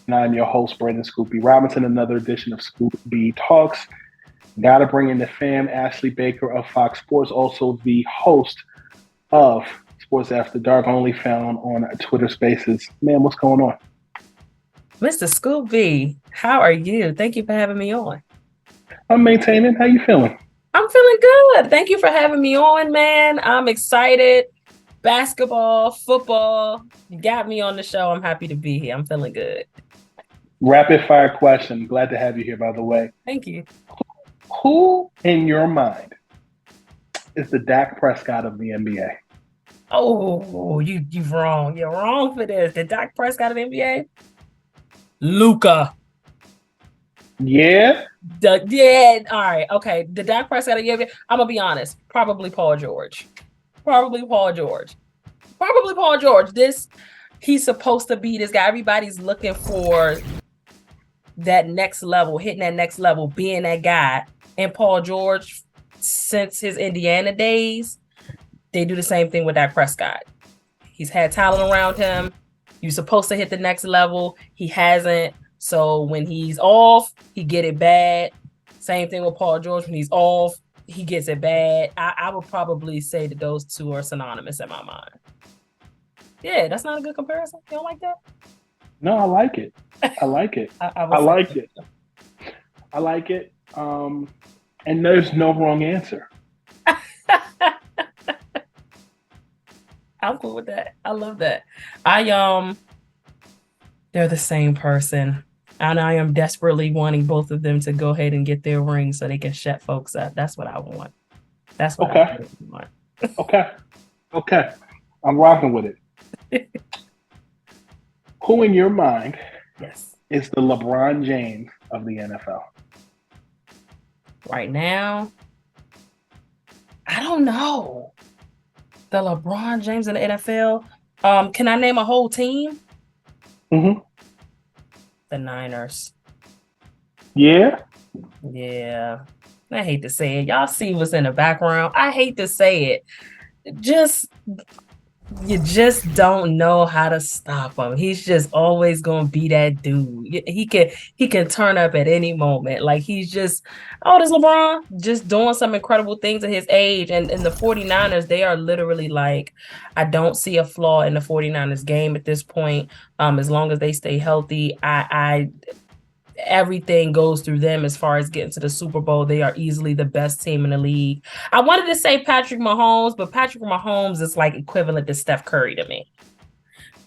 And I'm your host, Brandon Scoop B. Robinson, another edition of Scoop B Talks. Got to bring in the fam, Ashley Baker of Fox Sports, also the host of Sports After Dark, only found on Twitter Spaces. Man, what's going on? Mr. Scoop B, how are you? Thank you for having me on. I'm maintaining. How you feeling? I'm feeling good. Thank you for having me on, man. I'm excited. Basketball, football, you got me on the show. I'm happy to be here. I'm feeling good. Rapid fire question. Glad to have you here, by the way. Thank you. Who, in your mind, is the Dak Prescott of the NBA? Oh, you're wrong. You're wrong for this. The Dak Prescott of the NBA? Luka. Yeah? Yeah, all right. Okay. The Dak Prescott of the NBA, I'm going to be honest. Probably Paul George. He's supposed to be this guy. Everybody's looking for that next level, hitting that next level, being that guy. And Paul George, since his Indiana days, they do the same thing with Dak Prescott. He's had talent around him. You're supposed to hit the next level. He hasn't. So when he's off, he get it bad. Same thing with Paul George. When he's off, he gets it bad. I would probably say that those two are synonymous in my mind. Yeah, that's not a good comparison. You don't like that? No, I like it. I like it. I like it. I like it. And there's no wrong answer. I'm cool with that. I love that. They're the same person. And I am desperately wanting both of them to go ahead and get their ring so they can shut folks up. That's what I want. That's what I want. Okay. I'm rocking with it. Who in your mind is the LeBron James of the NFL? Right now, I don't know. The LeBron James in the NFL. Can I name a whole team? Mm-hmm. The Niners. Yeah? Yeah. I hate to say it. Y'all see what's in the background. I hate to say it. You just don't know how to stop him. He's just always gonna be that dude. He can turn up at any moment. Like he's just, this LeBron just doing some incredible things at his age. And the 49ers, they are literally like, I don't see a flaw in the 49ers game at this point. As long as they stay healthy, everything goes through them as far as getting to the Super Bowl. They are easily the best team in the league. I wanted to say Patrick Mahomes, but Patrick Mahomes is like equivalent to Steph Curry to me.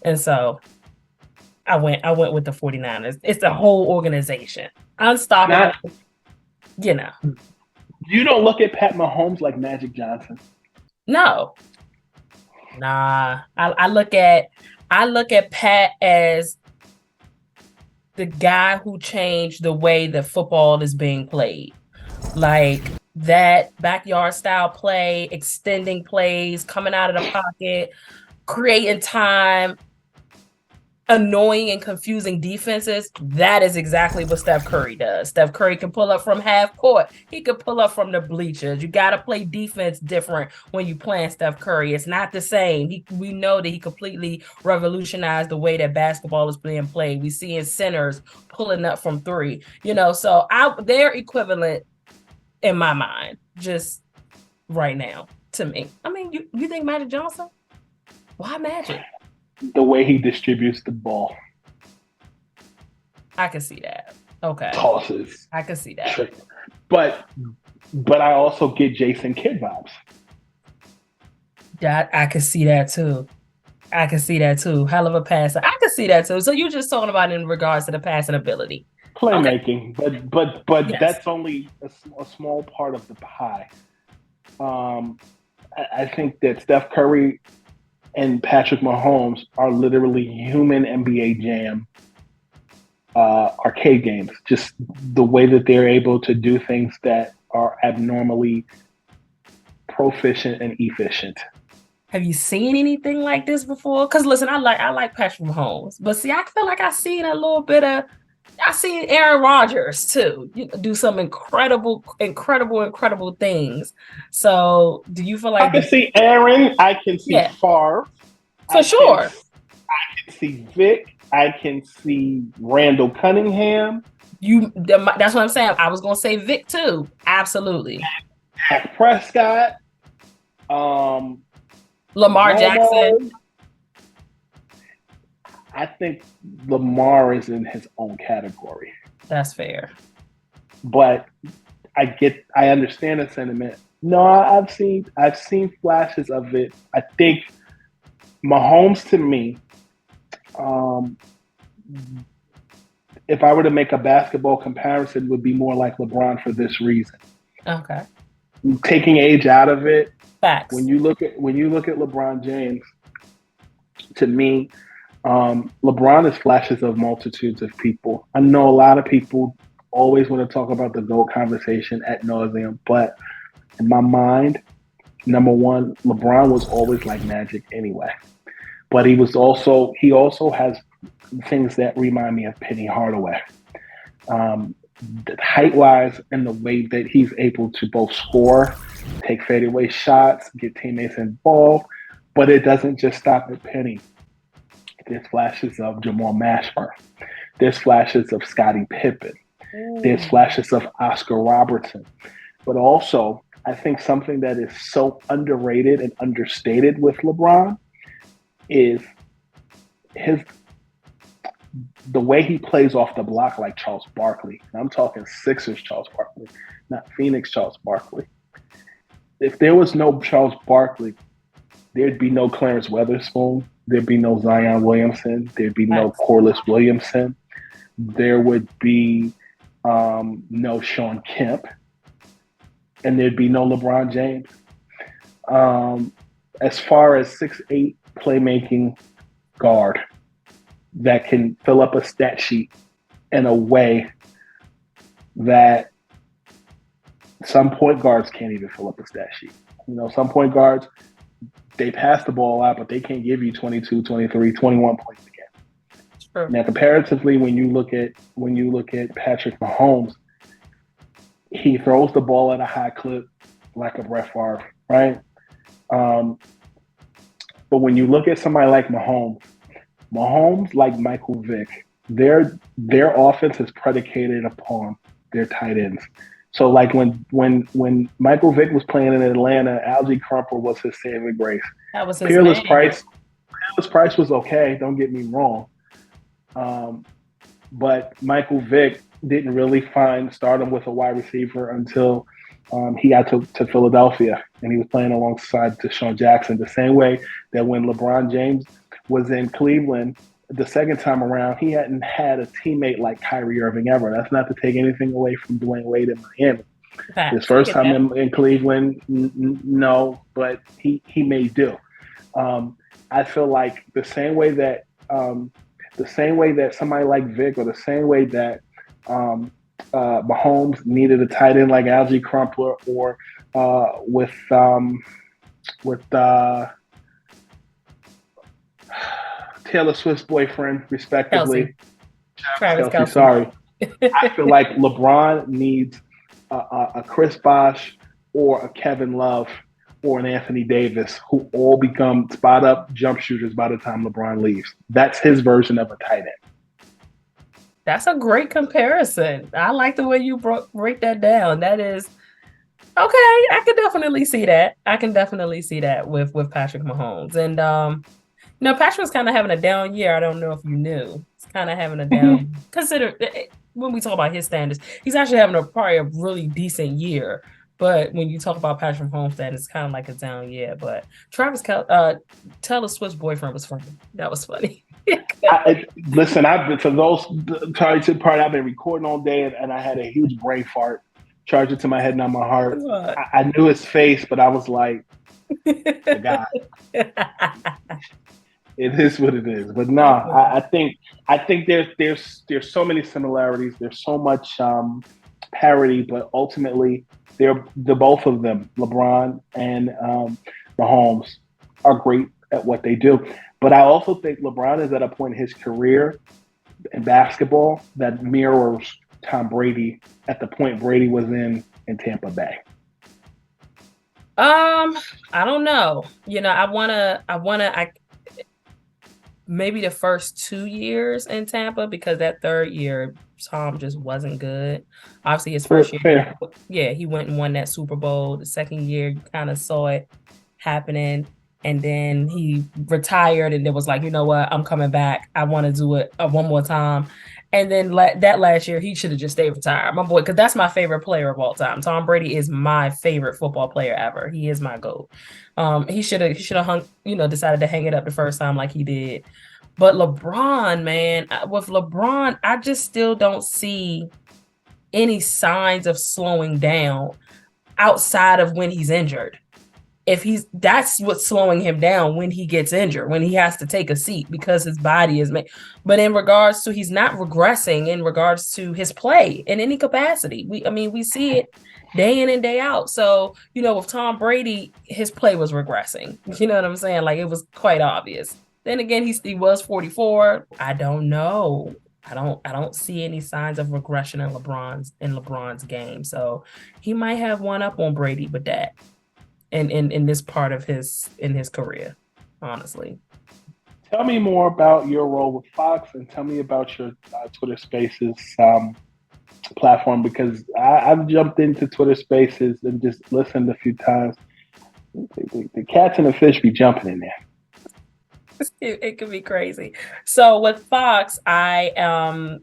And so I went with the 49ers. It's the whole organization. Unstoppable. You don't look at Pat Mahomes like Magic Johnson? No. Nah. I look at Pat as the guy who changed the way that football is being played. Like that backyard style play, extending plays, coming out of the pocket, creating time, annoying and confusing defenses. That is exactly what Steph Curry does. Steph Curry can pull up from half court. He could pull up from the bleachers. You got to play defense different when you playing Steph Curry. It's not the same. We know that he completely revolutionized the way that basketball is being played. We see in centers pulling up from three, so they're equivalent in my mind, just right now to me. I mean, you think Magic Johnson? Why Magic? The way he distributes the ball. I can see that. Okay. Tosses. I can see that. But I also get Jason Kidd vibes. I can see that too. Hell of a passer. I can see that too. So you're just talking about in regards to the passing ability. Playmaking. Okay. But yes. That's only a small part of the pie. I think that Steph Curry and Patrick Mahomes are literally human NBA Jam arcade games. Just the way that they're able to do things that are abnormally proficient and efficient. Have you seen anything like this before? Because listen, I like Patrick Mahomes, but see, I feel like I've seen a little bit of. I seen Aaron Rodgers too do some incredible things. So, do you feel like I can see Aaron? I can see Favre. For sure. I can see Vic. I can see Randall Cunningham. That's what I'm saying. I was gonna say Vic too. Absolutely. Dak Prescott. Lamar Romo. Jackson. I think Lamar is in his own category. That's fair. But I understand the sentiment. No, I've seen flashes of it. I think Mahomes, to me, if I were to make a basketball comparison, would be more like LeBron for this reason. Okay. Taking age out of it, facts. When you look at LeBron James, to me, LeBron is flashes of multitudes of people. I know a lot of people always want to talk about the GOAT conversation ad nauseum, but in my mind, number one, LeBron was always like Magic anyway. But he also has things that remind me of Penny Hardaway. Height-wise, and the way that he's able to both score, take fadeaway shots, get teammates involved, but it doesn't just stop at Penny. There's flashes of Jamal Mashburn. There's flashes of Scottie Pippen. There's flashes of Oscar Robertson. But also, I think something that is so underrated and understated with LeBron is the way he plays off the block like Charles Barkley. And I'm talking Sixers Charles Barkley, not Phoenix Charles Barkley. If there was no Charles Barkley, there'd be no Clarence Weatherspoon. There'd be no Zion Williamson. There'd be no Corliss Williamson. There would be no Sean Kemp. And there'd be no LeBron James. As far as 6'8" playmaking guard that can fill up a stat sheet in a way that some point guards can't even fill up a stat sheet. Some point guards, they pass the ball out, but they can't give you 22, 23, 21 points a game. Sure. Now, comparatively, when you look at Patrick Mahomes, he throws the ball at a high clip like a Brett Favre, right? But when you look at somebody like Mahomes, like Michael Vick, their offense is predicated upon their tight ends. So like when Michael Vick was playing in Atlanta, Alge Crumpler was his saving grace. That was his Peerless name. Price was okay, don't get me wrong. But Michael Vick didn't really find stardom with a wide receiver until he got to Philadelphia, and he was playing alongside Deshaun Jackson. The same way that when LeBron James was in Cleveland the second time around, he hadn't had a teammate like Kyrie Irving ever. That's not to take anything away from Dwyane Wade in Miami. His first time in Cleveland, no, but he made do. I feel like the same way that somebody like Vic, or the same way that Mahomes needed a tight end like Alge Crumpler, or with Taylor Swift's boyfriend, respectively. Travis Kelce. Sorry. I feel like LeBron needs a Chris Bosh or a Kevin Love or an Anthony Davis, who all become spot-up jump shooters by the time LeBron leaves. That's his version of a tight end. That's a great comparison. I like the way you break that down. That is okay. I can definitely see that. with Patrick Mahomes. And Patrick's kind of having a down year. I don't know if you knew. He's kind of having a down. Consider when we talk about his standards, he's actually having probably a really decent year. But when you talk about Patrick Mahomes, it's kind of like a down year. But Taylor Swift's boyfriend was funny. That was funny. Listen, I've been I've been recording all day, and I had a huge brain fart. Charged it to my head, not my heart. I knew his face, but I was like, the guy. It is what it is. But no, I think there's so many similarities. There's so much parity, but ultimately, the both of them, LeBron and Mahomes, are great at what they do. But I also think LeBron is at a point in his career in basketball that mirrors Tom Brady at the point Brady was in Tampa Bay. I don't know. maybe the first 2 years in Tampa, because that third year Tom just wasn't good. Obviously, his first year, Fair. he went and won that Super Bowl. The second year, you kind of saw it happening, and then he retired, and it was like, you know what, I'm coming back. I want to do it one more time. And then that last year, he should have just stayed retired, my boy, because that's my favorite player of all time. Tom Brady is my favorite football player ever. He is my GOAT. He should have hung, decided to hang it up the first time like he did. But LeBron, man, with LeBron, I just still don't see any signs of slowing down outside of when he's injured. That's what's slowing him down, when he gets injured, when he has to take a seat because his body is made. But in regards to, he's not regressing in regards to his play in any capacity. We see it day in and day out. So, with Tom Brady, his play was regressing. You know what I'm saying? Like, it was quite obvious. Then again, he was 44. I don't know. I don't see any signs of regression in LeBron's game. So he might have one up on Brady with that. In this part of his career, honestly. Tell me more about your role with Fox, and tell me about your Twitter Spaces platform, because I've jumped into Twitter Spaces and just listened a few times. The cats and the fish be jumping in there. It could be crazy. So with Fox, I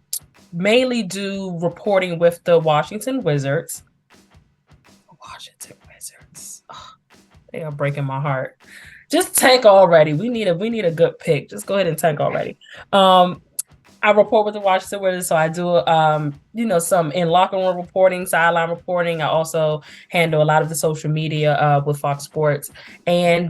mainly do reporting with the Washington Wizards. They are breaking my heart. Just tank already. We need a good pick. Just go ahead and tank already. I report with the Washington Wizards, so I do some in locker room reporting, sideline reporting. I also handle a lot of the social media with Fox Sports, and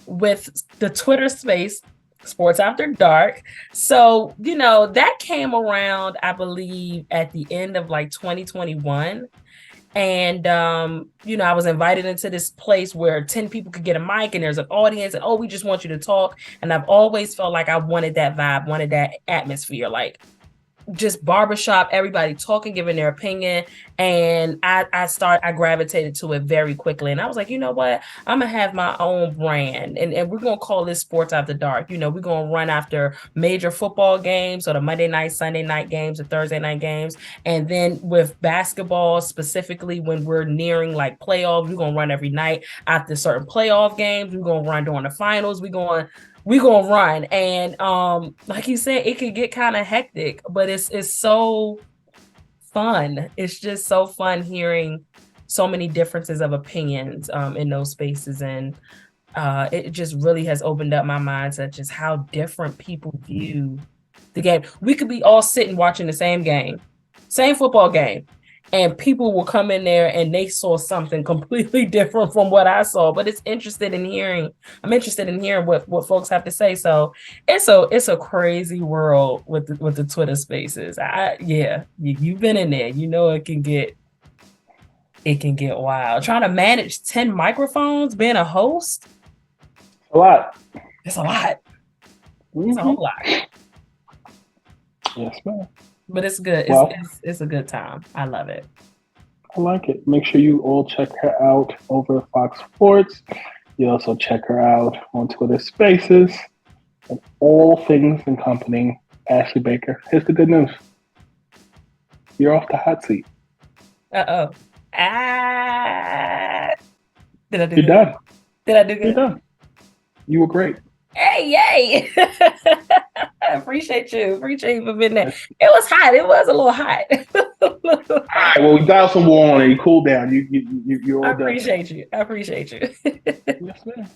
with the Twitter space, Sports After Dark. So that came around, I believe, at the end of like 2021. And, I was invited into this place where 10 people could get a mic and there's an audience and, we just want you to talk. And I've always felt like I wanted that vibe, wanted that atmosphere, like just barbershop, everybody talking, giving their opinion. And I gravitated to it very quickly. And I was like, you know what? I'm going to have my own brand. And we're going to call this Sports After Dark. We're going to run after major football games, or the Monday night, Sunday night games, the Thursday night games. And then with basketball, specifically when we're nearing like playoffs, we're going to run every night after certain playoff games. We're going to run during the finals. We're going to run. And like you said, it could get kind of hectic, but it's so fun. It's just so fun hearing so many differences of opinions in those spaces. And it just really has opened up my mind to just how different people view the game. We could be all sitting watching the same game, same football game, and people will come in there and they saw something completely different from what I saw. But I'm interested in hearing what folks have to say. So it's a crazy world with the Twitter spaces. You've been in there. It can get wild. Trying to manage 10 microphones, being a host. A lot. It's a lot. Mm-hmm. It's a whole lot. Yes, ma'am. But it's good. It's a good time. I love it. I like it. Make sure you all check her out over at Fox Sports. You also check her out on Twitter Spaces and all things accompanying Ashley Baker. Here's the good news. You're off the hot seat. Uh-oh. Did I do You're good? done. Did I do good? You're done. You were great. Hey, yay! I appreciate you. Appreciate you for being there. It was hot. It was a little hot. All right. Well, we dialed some warm on it. You cool down. You're all I done. appreciate you. Yes, ma'am.